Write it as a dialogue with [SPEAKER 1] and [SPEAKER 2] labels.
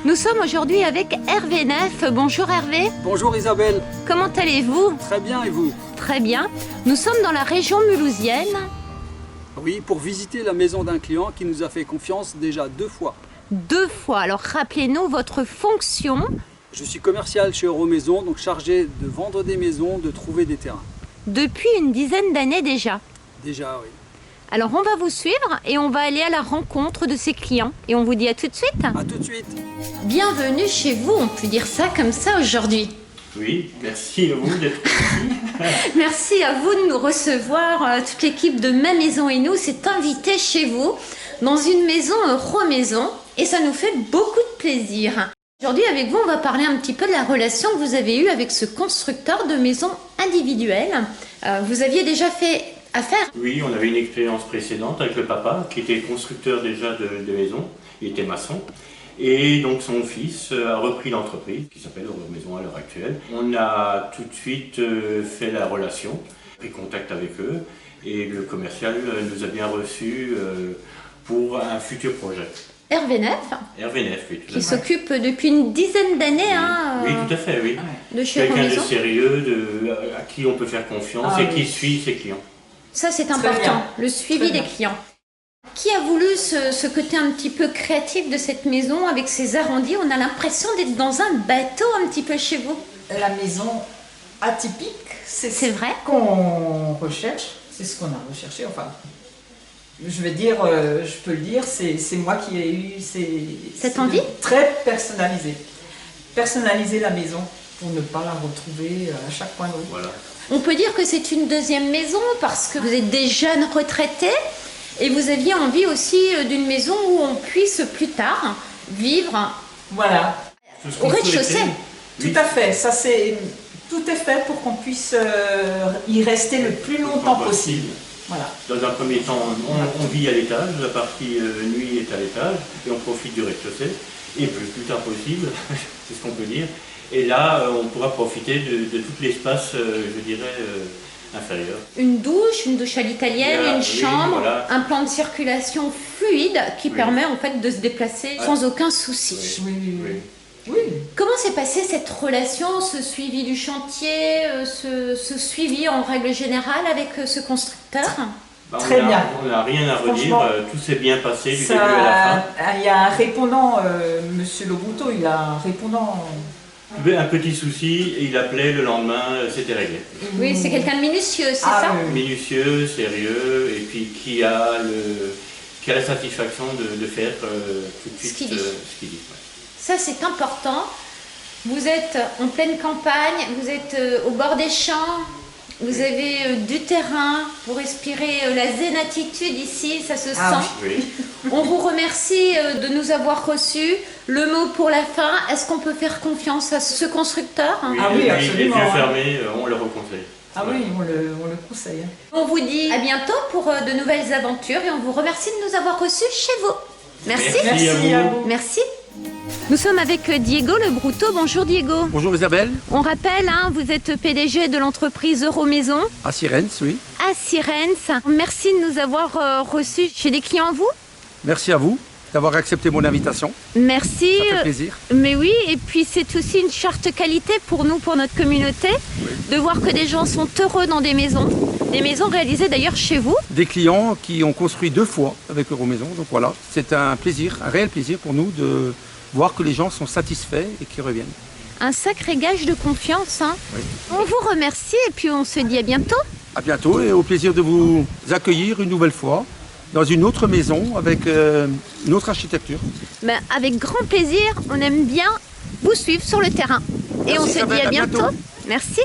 [SPEAKER 1] Nous sommes aujourd'hui avec Hervé Neff. Bonjour Hervé.
[SPEAKER 2] Bonjour Isabelle.
[SPEAKER 1] Comment allez-vous?
[SPEAKER 2] Très bien, et vous?
[SPEAKER 1] Très bien. Nous sommes dans la région mulhousienne.
[SPEAKER 2] Oui, pour visiter la maison d'un client qui nous a fait confiance déjà 2 fois.
[SPEAKER 1] 2 fois. Alors rappelez-nous votre fonction.
[SPEAKER 2] Je suis commercial chez Euromaison, donc chargé de vendre des maisons, de trouver des terrains.
[SPEAKER 1] Depuis une dizaine d'années déjà.
[SPEAKER 2] Déjà, oui.
[SPEAKER 1] Alors on va vous suivre et on va aller à la rencontre de ces clients. Et on vous dit à tout de suite.
[SPEAKER 2] À tout de suite.
[SPEAKER 1] Bienvenue chez vous, on peut dire ça comme ça aujourd'hui.
[SPEAKER 3] Oui, merci à vous d'être ici.
[SPEAKER 1] Merci à vous de nous recevoir. Toute l'équipe de Ma Maison et nous s'est invitée chez vous dans une maison Euromaison et ça nous fait beaucoup de plaisir. Aujourd'hui avec vous, on va parler un petit peu de la relation que vous avez eue avec ce constructeur de maisons individuelles. Vous aviez déjà fait affaire?
[SPEAKER 3] Oui, on avait une expérience précédente avec le papa qui était constructeur déjà de maisons, il était maçon. Et donc son fils a repris l'entreprise qui s'appelle Euromaison à l'heure actuelle. On a tout de suite fait la relation, pris contact avec eux et le commercial nous a bien reçus pour un futur projet.
[SPEAKER 1] Hervé Neff,
[SPEAKER 3] Hervé Neff, oui, tout à
[SPEAKER 1] qui
[SPEAKER 3] fait.
[SPEAKER 1] s'occupe depuis une dizaine d'années
[SPEAKER 3] Oui, tout à fait, oui.
[SPEAKER 1] de chez
[SPEAKER 3] Quelqu'un de
[SPEAKER 1] Euromaison.
[SPEAKER 3] sérieux, à qui on peut faire confiance et qui suit ses clients.
[SPEAKER 1] Ça c'est important, le suivi des clients. Qui a voulu ce côté un petit peu créatif de cette maison avec ses arrondis? On a l'impression d'être dans un bateau un petit peu chez vous.
[SPEAKER 4] La maison atypique,
[SPEAKER 1] C'est vrai.
[SPEAKER 4] qu'on recherche, c'est ce qu'on a recherché, enfin, je vais dire, je peux le dire, c'est moi qui ai eu
[SPEAKER 1] Cette envie
[SPEAKER 4] très personnalisé. Personnaliser la maison pour ne pas la retrouver à chaque coin de rue.
[SPEAKER 3] Voilà.
[SPEAKER 1] On peut dire que c'est une deuxième maison parce que vous êtes des jeunes retraités et vous aviez envie aussi d'une maison où on puisse plus tard vivre
[SPEAKER 4] Voilà,
[SPEAKER 3] Tout ce
[SPEAKER 1] au
[SPEAKER 3] qu'on
[SPEAKER 1] rez-de-chaussée.
[SPEAKER 3] souhaitait.
[SPEAKER 4] tout à fait, tout est fait pour qu'on puisse y rester le plus longtemps possible. Voilà.
[SPEAKER 3] Dans un premier temps, on vit à l'étage, la partie nuit est à l'étage, et on profite du rez-de-chaussée, et plus tard possible, c'est ce qu'on peut dire. Et là, on pourra profiter de tout l'espace, je dirais, inférieur.
[SPEAKER 1] Une douche à l'italienne,
[SPEAKER 3] Voilà,
[SPEAKER 1] une
[SPEAKER 3] oui,
[SPEAKER 1] chambre,
[SPEAKER 3] voilà.
[SPEAKER 1] un plan de circulation fluide qui
[SPEAKER 3] Oui.
[SPEAKER 1] permet en fait de se déplacer sans aucun souci.
[SPEAKER 4] Oui, oui, oui.
[SPEAKER 3] Oui.
[SPEAKER 4] Oui.
[SPEAKER 1] Comment s'est passée cette relation, ce suivi du chantier, ce suivi en règle générale avec ce constructeur?
[SPEAKER 3] Bah,
[SPEAKER 4] Très bien.
[SPEAKER 3] On n'a rien à redire,
[SPEAKER 4] Franchement,
[SPEAKER 3] tout s'est bien passé du
[SPEAKER 4] Ça-
[SPEAKER 3] début à la fin.
[SPEAKER 4] Il y a un répondant, Monsieur Lobuto, il a un répondant.
[SPEAKER 3] Un petit souci, et il appelait le lendemain, c'était réglé.
[SPEAKER 1] Oui, c'est quelqu'un de minutieux, c'est
[SPEAKER 4] Ah,
[SPEAKER 1] ça?
[SPEAKER 4] oui.
[SPEAKER 3] Minutieux, sérieux, et puis qui a la satisfaction de faire tout de suite
[SPEAKER 1] Ce qu'il dit.
[SPEAKER 3] ce qu'il dit. Ouais.
[SPEAKER 1] Ça, c'est important. Vous êtes en pleine campagne, vous êtes au bord des champs, vous avez du terrain, vous respirez la zénatitude ici, ça se
[SPEAKER 4] Ah
[SPEAKER 1] sent.
[SPEAKER 3] Oui.
[SPEAKER 1] On vous remercie de nous avoir reçus. Le mot pour la fin, est-ce qu'on peut faire confiance à ce constructeur?
[SPEAKER 3] Oui,
[SPEAKER 4] Ah oui,
[SPEAKER 3] les
[SPEAKER 4] absolument,
[SPEAKER 3] yeux
[SPEAKER 4] hein.
[SPEAKER 3] fermés, on le reconseille.
[SPEAKER 4] Ah oui, on le conseille.
[SPEAKER 1] On vous dit à bientôt pour de nouvelles aventures et on vous remercie de nous avoir reçus chez vous. Merci.
[SPEAKER 3] Merci à vous.
[SPEAKER 1] Merci. Nous sommes avec Diego Le Bruto. Bonjour Diego.
[SPEAKER 2] Bonjour Isabelle.
[SPEAKER 1] On rappelle, vous êtes PDG de l'entreprise Euromaison
[SPEAKER 2] À Sirens, oui.
[SPEAKER 1] à Sirens. Merci de nous avoir reçus chez des clients à vous.
[SPEAKER 2] Merci à vous d'avoir accepté mon invitation.
[SPEAKER 1] Merci.
[SPEAKER 2] Ça fait plaisir.
[SPEAKER 1] Mais oui, et puis c'est aussi une charte qualité pour nous, pour notre communauté, de voir que des gens sont heureux dans des maisons réalisées d'ailleurs chez vous.
[SPEAKER 2] Des clients qui ont construit 2 fois avec Euromaison. Donc voilà, c'est un plaisir, un réel plaisir pour nous de voir que les gens sont satisfaits et qu'ils reviennent.
[SPEAKER 1] Un sacré gage de confiance.
[SPEAKER 2] Oui.
[SPEAKER 1] On vous remercie et puis on se dit à bientôt.
[SPEAKER 2] À bientôt et au plaisir de vous accueillir une nouvelle fois dans une autre maison avec une autre architecture.
[SPEAKER 1] Ben, avec grand plaisir, on aime bien vous suivre sur le terrain. Et
[SPEAKER 2] Merci,
[SPEAKER 1] on se dit
[SPEAKER 2] Isabelle,
[SPEAKER 1] à
[SPEAKER 2] à
[SPEAKER 1] bientôt.
[SPEAKER 2] bientôt.
[SPEAKER 1] Merci.